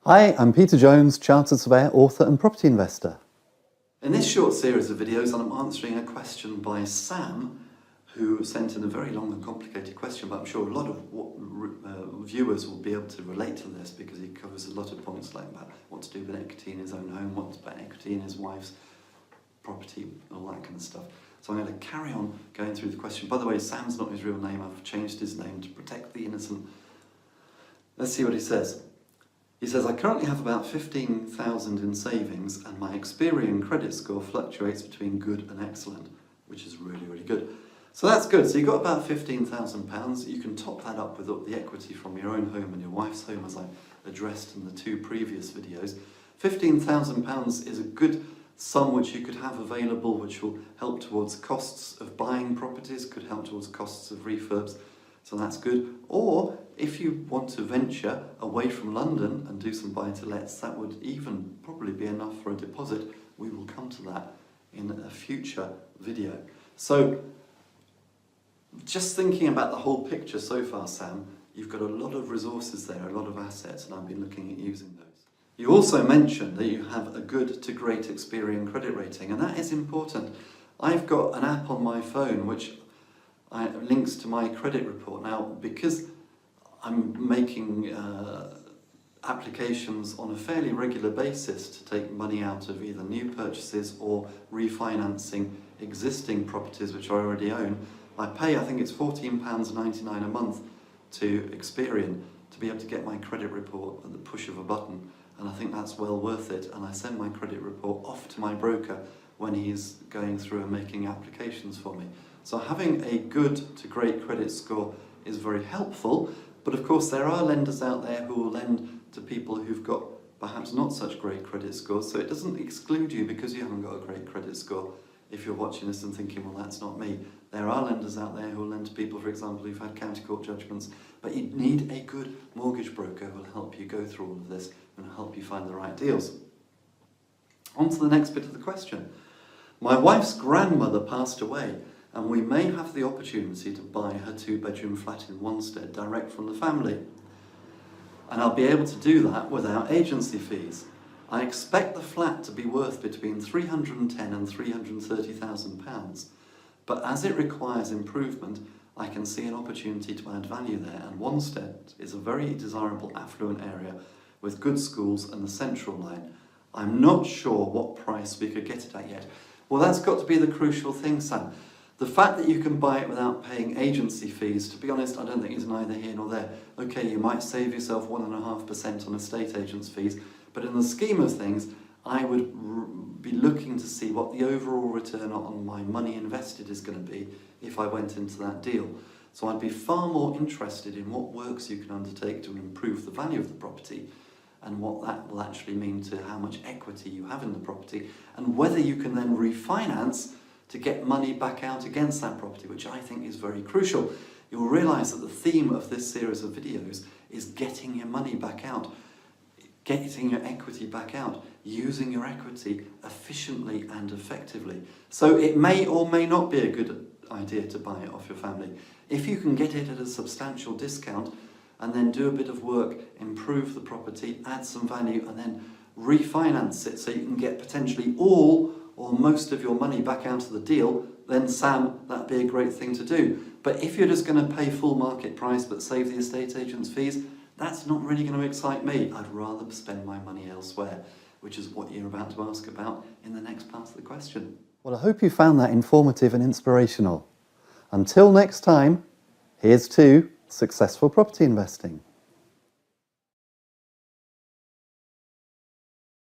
Hi, I'm Peter Jones, Chartered Surveyor, author and property investor. In this short series of videos, I'm answering a question by Sam, who sent in a very long and complicated question, but I'm sure a lot of viewers will be able to relate to this because he covers a lot of points like about what to do with equity in his own home, what about equity in his wife's property, all that kind of stuff. So I'm going to carry on going through the question. By the way, Sam's not his real name. I've changed his name to protect the innocent. Let's see what he says. He says, I currently have about 15,000 in savings and my Experian credit score fluctuates between good and excellent, which is really, really good. So that's good. So you've got about £15,000. You can top that up with the equity from your own home and your wife's home, as I addressed in the two previous videos. £15,000 is a good sum which you could have available, which will help towards costs of buying properties, could help towards costs of refurbs. So that's good. Or if you want to venture away from London and do some buy-to-lets, that would even probably be enough for a deposit. We will come to that in a future video. So just thinking about the whole picture so far, Sam, you've got a lot of resources there, a lot of assets, and I've been looking at using those. You also mentioned that you have a good to great Experian credit rating, and that is important. I've got an app on my phone which links to my credit report. Now, because I'm making applications on a fairly regular basis to take money out of either new purchases or refinancing existing properties which I already own, I pay, I think it's £14.99 a month to Experian to be able to get my credit report at the push of a button, and I think that's well worth it, and I send my credit report off to my broker when he's going through and making applications for me. So having a good to great credit score is very helpful, but of course there are lenders out there who will lend to people who've got perhaps not such great credit scores, so it doesn't exclude you because you haven't got a great credit score. If you're watching this and thinking, well, that's not me, there are lenders out there who will lend to people, for example, who've had county court judgments, but you need a good mortgage broker who will help you go through all of this and help you find the right deals. On to the next bit of the question. My wife's grandmother passed away, and we may have the opportunity to buy her two-bedroom flat in Wanstead direct from the family. And I'll be able to do that without agency fees. I expect the flat to be worth between £310,000 and £330,000, but as it requires improvement, I can see an opportunity to add value there, and Wanstead is a very desirable affluent area with good schools and the central line. I'm not sure what price we could get it at yet. Well, that's got to be the crucial thing, Sam. The fact that you can buy it without paying agency fees, to be honest, I don't think is neither here nor there. Okay, you might save yourself 1.5% on estate agents' fees, but in the scheme of things, I would be looking to see what the overall return on my money invested is going to be if I went into that deal. So I'd be far more interested in what works you can undertake to improve the value of the property and what that will actually mean to how much equity you have in the property and whether you can then refinance to get money back out against that property, which I think is very crucial. You'll realise that the theme of this series of videos is getting your money back out, getting your equity back out, using your equity efficiently and effectively. So it may or may not be a good idea to buy it off your family. If you can get it at a substantial discount and then do a bit of work, improve the property, add some value, and then refinance it so you can get potentially all or most of your money back out of the deal, then Sam, that'd be a great thing to do. But if you're just going to pay full market price but save the estate agent's fees, that's not really going to excite me. I'd rather spend my money elsewhere, which is what you're about to ask about in the next part of the question. Well, I hope you found that informative and inspirational. Until next time, here's to successful property investing.